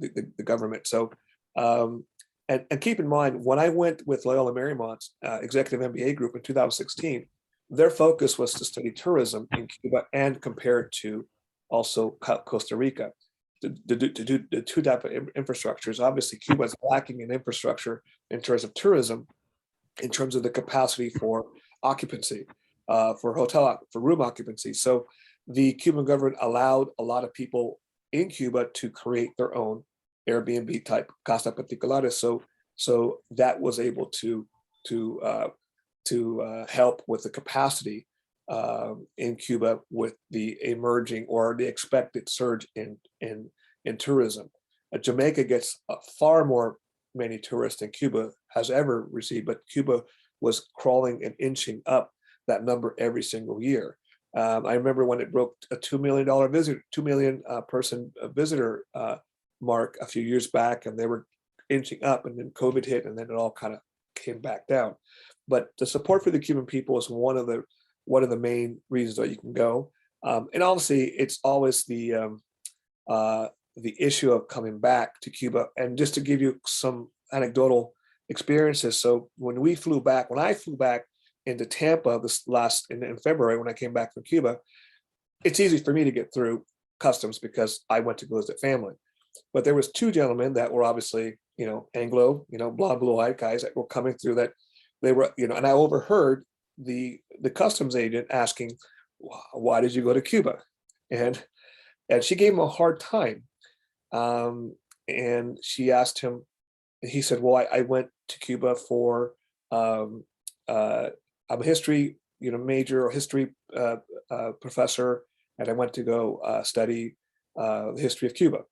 government. So and keep in mind, when I went with Loyola Marymount's executive MBA group in 2016, their focus was to study tourism in Cuba and compare it to also Costa Rica, to do the two type of infrastructures. Obviously, Cuba is lacking in infrastructure in terms of tourism, in terms of the capacity for occupancy, for room occupancy. So the Cuban government allowed a lot of people in Cuba to create their own Airbnb type casa particulares. So that was able to help with the capacity in Cuba with the emerging or the expected surge in tourism. Jamaica gets far more many tourists than Cuba has ever received, but Cuba was crawling and inching up that number every single year. I remember when it broke a $2 million visit, 2 million person visitor mark a few years back, and they were inching up, and then COVID hit, and then it all kind of came back down. But the support for the Cuban people is one of the main reasons that you can go. And obviously, it's always the issue of coming back to Cuba. And just to give you some anecdotal experiences, so when I flew back into Tampa in February, when I came back from Cuba, it's easy for me to get through customs because I went to go visit family. But there was 2 gentlemen that were obviously, Anglo, blonde, blue-eyed guys that were coming through, that they were, and I overheard the customs agent asking, "Why did you go to Cuba?" And she gave him a hard time. And she asked him, and he said, "Well, I went to Cuba for, I'm a history, major or history professor, and I went to go study the history of Cuba."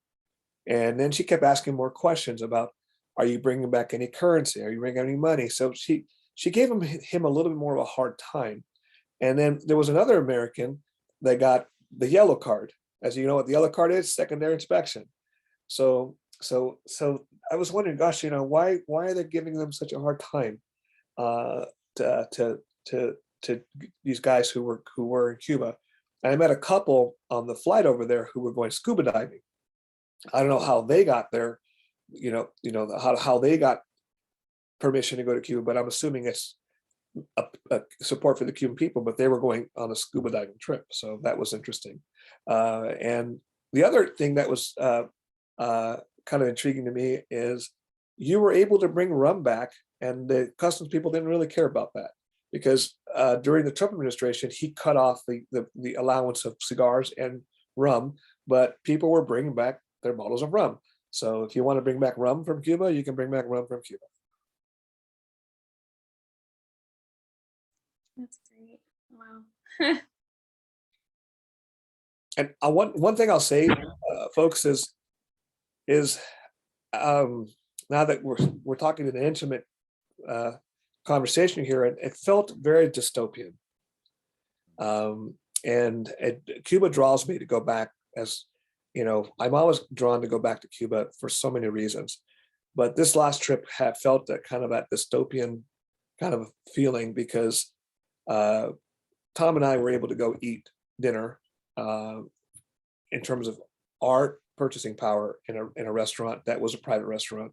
And then she kept asking more questions about, "Are you bringing back any currency? Are you bringing any money?" So she gave him a little bit more of a hard time. And then there was another American that got the yellow card. As you know what the yellow card is, secondary inspection. So I was wondering, gosh, why are they giving them such a hard time to these guys who were in Cuba? And I met a couple on the flight over there who were going scuba diving. I don't know how they got there, how they got permission to go to Cuba, but I'm assuming it's a support for the Cuban people, but they were going on a scuba diving trip. So that was interesting. And the other thing that was kind of intriguing to me is you were able to bring rum back, and the customs people didn't really care about that, because during the Trump administration, he cut off the allowance of cigars and rum, but people were bringing back their bottles of rum. So if you want to bring back rum from Cuba, you can bring back rum from Cuba. That's great. Wow. And one thing I'll say, folks, is now that we're talking in an intimate conversation here, and it felt very dystopian. And Cuba draws me to go back, as I'm always drawn to go back to Cuba for so many reasons. But this last trip had felt that kind of that dystopian kind of feeling, because Tom and I were able to go eat dinner in terms of our purchasing power in a restaurant that was a private restaurant.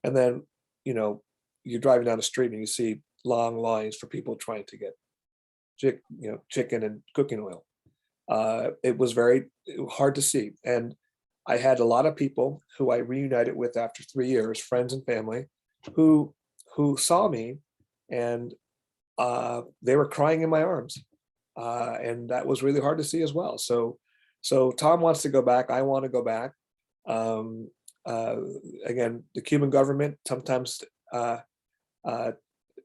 And then, you're driving down the street and you see long lines for people trying to get chicken and cooking oil. it was very hard to see. And I had a lot of people who I reunited with after 3 years, friends and family, who saw me, and they were crying in my arms. And that was really hard to see as well. So Tom wants to go back. I want to go back. Again, the Cuban government sometimes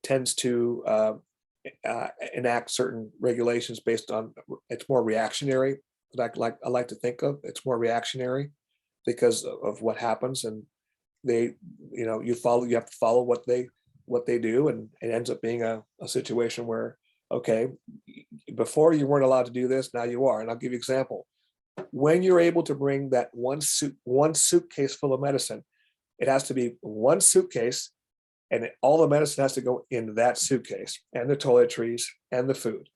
tends to enact certain regulations based on, it's more reactionary. I like to think of it's more reactionary because of what happens, and they, you have to follow what they do, and it ends up being a situation where, okay, before you weren't allowed to do this, now you are. And I'll give you an example. When you're able to bring that one suitcase full of medicine, it has to be one suitcase, and all the medicine has to go in that suitcase, and the toiletries and the food,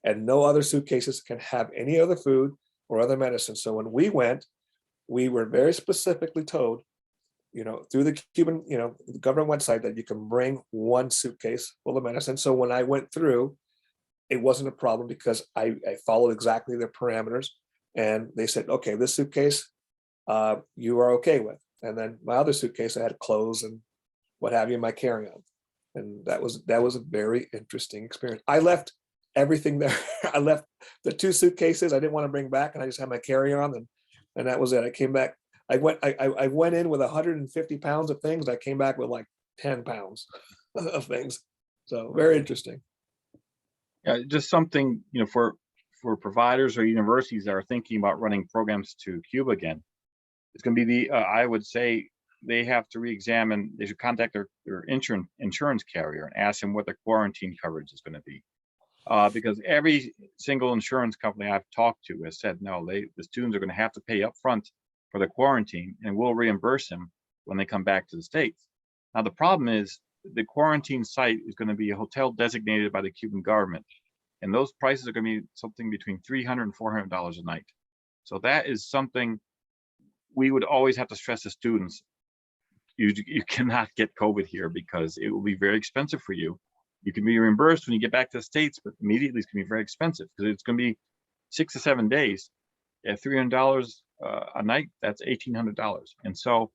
and no other suitcases can have any other food or other medicine. So when we went, we were very specifically told, through the Cuban, the government website, that you can bring one suitcase full of medicine. So when I went through, it wasn't a problem because I followed exactly their parameters, and they said, okay, this suitcase you are okay with. And then my other suitcase, I had clothes and what have you in my carry-on. And that was a very interesting experience. I left everything there. I left the 2 suitcases I didn't want to bring back, and I just had my carry-on, and that was it. I came back. I went in with 150 pounds of things. I came back with like 10 pounds of things. So very interesting. Yeah, just something, for providers or universities that are thinking about running programs to Cuba again. It's going to be I would say they have to re-examine. They should contact their insurance carrier and ask them what their quarantine coverage is going to be. Because every single insurance company I've talked to has said, no, the students are going to have to pay up front for the quarantine, and we'll reimburse them when they come back to the States. Now, the problem is the quarantine site is going to be a hotel designated by the Cuban government, and those prices are going to be something between $300 and $400 a night. So that is something we would always have to stress to students. You cannot get COVID here because it will be very expensive for you. You can be reimbursed when you get back to the States, but immediately it's going to be very expensive because it's going to be 6 to 7 days. At $300 a night, that's $1,800. And so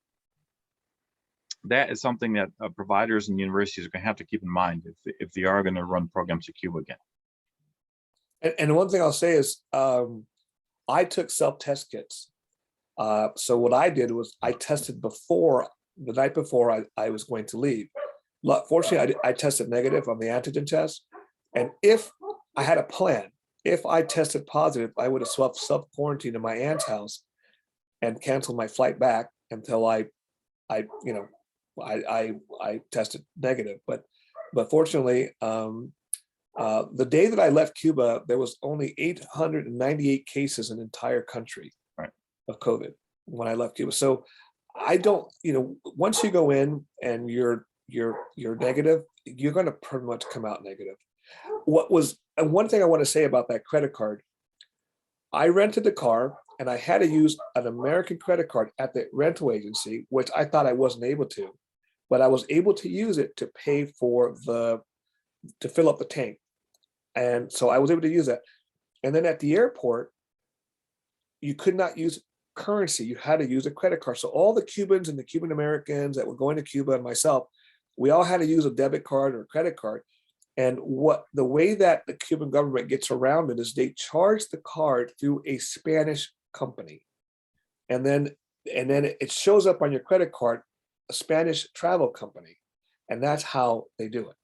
that is something that providers and universities are going to have to keep in mind if they are going to run programs to Cuba again. And one thing I'll say is I took self-test kits. So what I did was I tested the night before I was going to leave. Fortunately, I tested negative on the antigen test. And if I had a plan, if I tested positive, I would have self-quarantined in my aunt's house and canceled my flight back until I tested negative. But fortunately, the day that I left Cuba, there was only 898 cases in the entire country of COVID when I left Cuba. So I don't, once you go in and you're negative, you're going to pretty much come out negative. And one thing I want to say about that credit card, I rented the car and I had to use an American credit card at the rental agency, which I thought I wasn't able to, but I was able to use it to pay for to fill up the tank. And so I was able to use that. And then at the airport, you could not use currency. You had to use a credit card. So all the Cubans and the Cuban Americans that were going to Cuba and myself, we all had to use a debit card or a credit card. And the way that the Cuban government gets around it is they charge the card through a Spanish company. And then it shows up on your credit card, a Spanish travel company. And that's how they do it.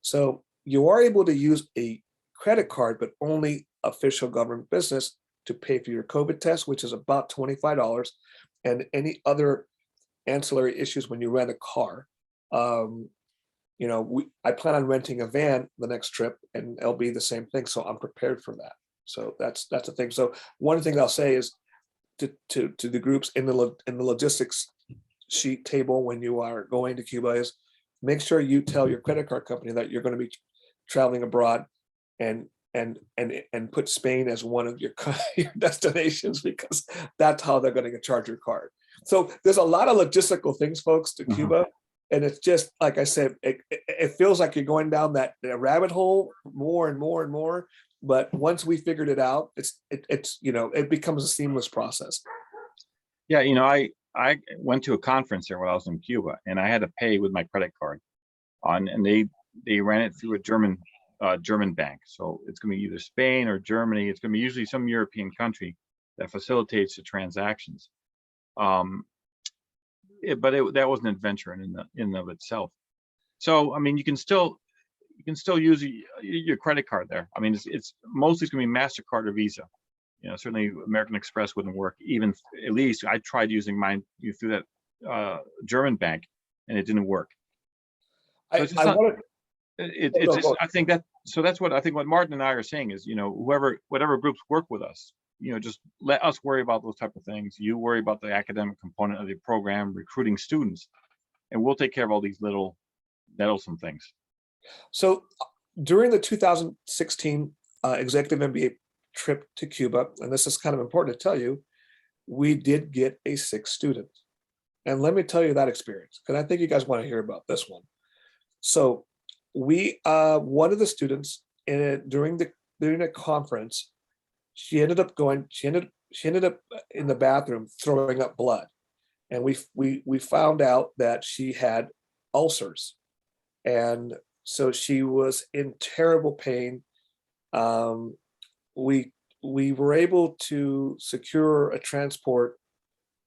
So you are able to use a credit card, but only official government business to pay for your COVID test, which is about $25, and any other ancillary issues when you rent a car. I plan on renting a van the next trip, and it'll be the same thing. So I'm prepared for that. So that's the thing. So one thing I'll say is to the groups in the logistics sheet table when you are going to Cuba is make sure you tell your credit card company that you're going to be traveling abroad, and put Spain as one of your destinations, because that's how they're going to charge your card. So there's a lot of logistical things, folks, to Cuba. And it's just, like I said, it feels like you're going down that rabbit hole more and more and more. but once we figured it out, it's you know, it becomes a seamless process. Yeah, I went to a conference there when I was in Cuba, and I had to pay with my credit card and they ran it through a German bank. So it's going to be either Spain or Germany. It's going to be usually some European country that facilitates the transactions. That was an adventure in and of itself. So I mean, you can still use your credit card there. I mean, it's mostly going to be MasterCard or Visa. Certainly American Express wouldn't work. Even at least I tried using mine through that German bank, and it didn't work. So it's just not, it's just, I think that's what I think what Martin and I are saying is, whatever groups work with us, just let us worry about those type of things. You worry about the academic component of the program, recruiting students, and we'll take care of all these little nettlesome things. So during the 2016 executive MBA trip to Cuba, and this is kind of important to tell you, we did get a 6th student. And let me tell you that experience, because I think you guys want to hear about this one. So we, one of the students during the conference, she ended up in the bathroom throwing up blood. And we found out that she had ulcers. And so she was in terrible pain. We were able to secure a transport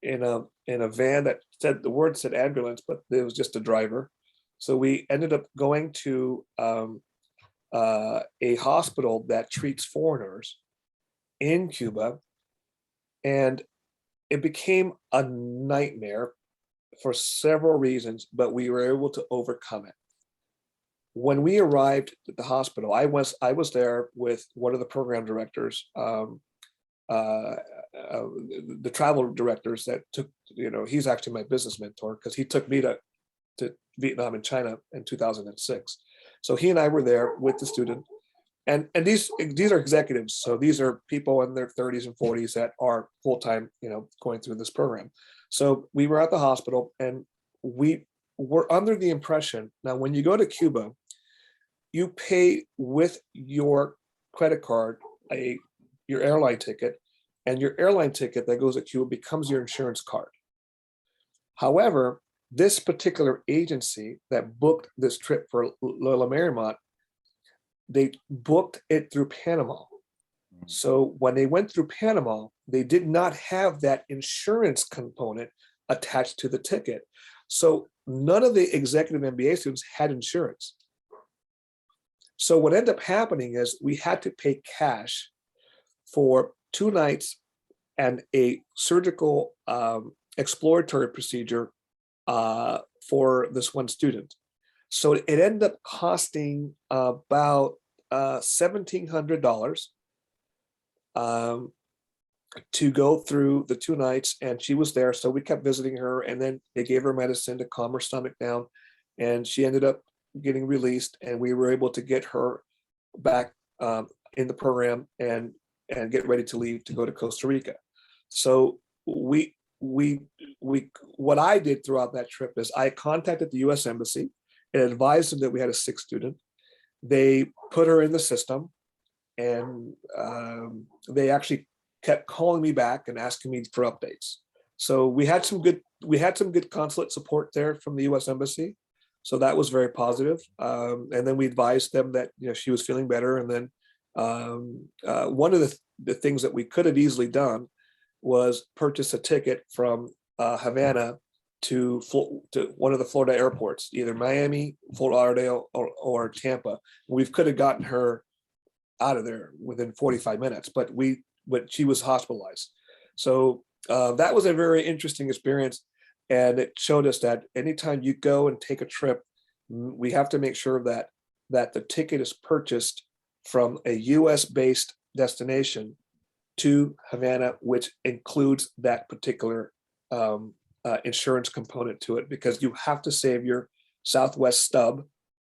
in a van that said ambulance, but it was just a driver. So we ended up going to a hospital that treats foreigners in Cuba, and it became a nightmare for several reasons, but we were able to overcome it. When we arrived at the hospital, I was there with one of the program directors, the travel directors that took, he's actually my business mentor because he took me to Vietnam and China in 2006. So he and I were there with the student, and these are executives. So these are people in their 30s and 40s that are full-time, going through this program. So we were at the hospital, and we were under the impression, now when you go to Cuba, you pay with your credit card, your airline ticket, and your airline ticket that goes to Cuba becomes your insurance card. However, this particular agency that booked this trip for Lola Marymount, they booked it through Panama. So when they went through Panama, they did not have that insurance component attached to the ticket. So none of the executive MBA students had insurance. So what ended up happening is we had to pay cash for 2 nights and a surgical exploratory procedure for this one student. So it ended up costing about $1,700 to go through the 2 nights, and she was there. So we kept visiting her, and then they gave her medicine to calm her stomach down, and she ended up getting released, and we were able to get her back in the program and get ready to leave to go to Costa Rica. So what I did throughout that trip is I contacted the U.S. Embassy and advised them that we had a 6th student. They put her in the system, and they actually kept calling me back and asking me for updates. So we had some good consulate support there from the U.S. Embassy. So that was very positive. And then we advised them that she was feeling better. And then one of the things that we could have easily done was purchase a ticket from Havana to one of the Florida airports, either Miami, Fort Lauderdale, or Tampa. We could have gotten her out of there within 45 minutes, but she was hospitalized. So that was a very interesting experience. And it showed us that anytime you go and take a trip, we have to make sure that the ticket is purchased from a US-based destination to Havana, which includes that particular insurance component to it, because you have to save your Southwest stub.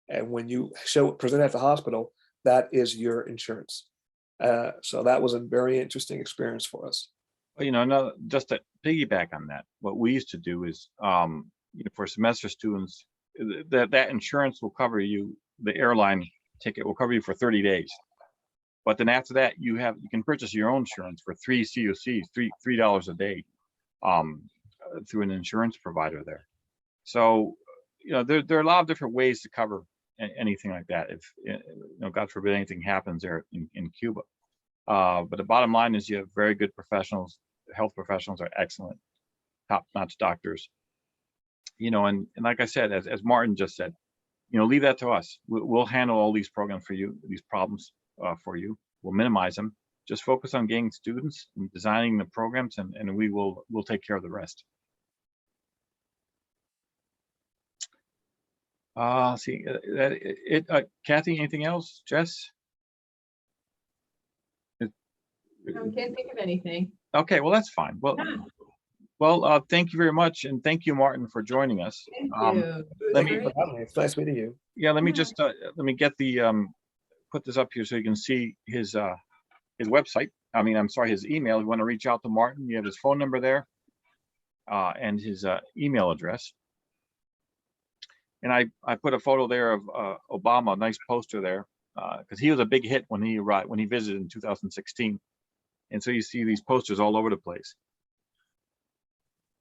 And when you present at the hospital, that is your insurance. So that was a very interesting experience for us. Well, just to piggyback on that, what we used to do is, for semester students, that insurance will cover you, the airline ticket will cover you for 30 days. But then after that, you can purchase your own insurance for $3 CUCs, $3 a day, through an insurance provider there. So, there are a lot of different ways to cover anything like that. If, God forbid anything happens there in Cuba. But the bottom line is you have very good professionals. Health professionals are excellent, top-notch doctors. And like I said, as Martin just said, leave that to us. We'll handle all these programs for you, these problems for you. We'll minimize them. Just focus on getting students and designing the programs, and we'll take care of the rest. See, Kathy, anything else? Jess? I can't think of anything. Okay, well, that's fine. Well, thank you very much, and thank you, Martin, for joining us. Thank you. Thank you for having me. It's nice meeting you. Yeah, let me just let me get the put this up here so you can see his website. I'm sorry, his email. If you want to reach out to Martin, you have his phone number there, and his email address. And I put a photo there of Obama, a nice poster there, because he was a big hit when he visited in 2016, and so you see these posters all over the place.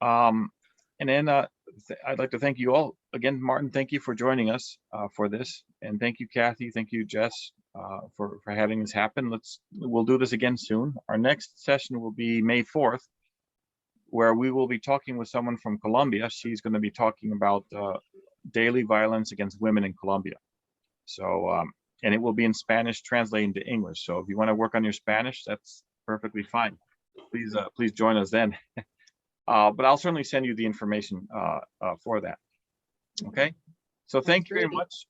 And then I'd like to thank you all again, Martin. Thank you for joining us for this, and thank you, Kathy. Thank you, Jess, for having this happen. We'll do this again soon. Our next session will be May 4th, where we will be talking with someone from Colombia. She's going to be talking about daily violence against women in Colombia. So, and it will be in Spanish, translating to English. So if you want to work on your Spanish, that's perfectly fine. Please join us then. But I'll certainly send you the information for that. Okay. So thank you very much.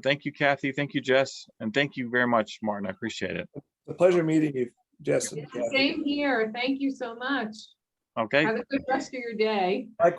Thank you, Kathy. Thank you, Jess. And thank you very much, Martin. I appreciate it. It's a pleasure meeting you, Jess. It's the same here. Thank you so much. Okay. Have a good rest of your day. Likewise.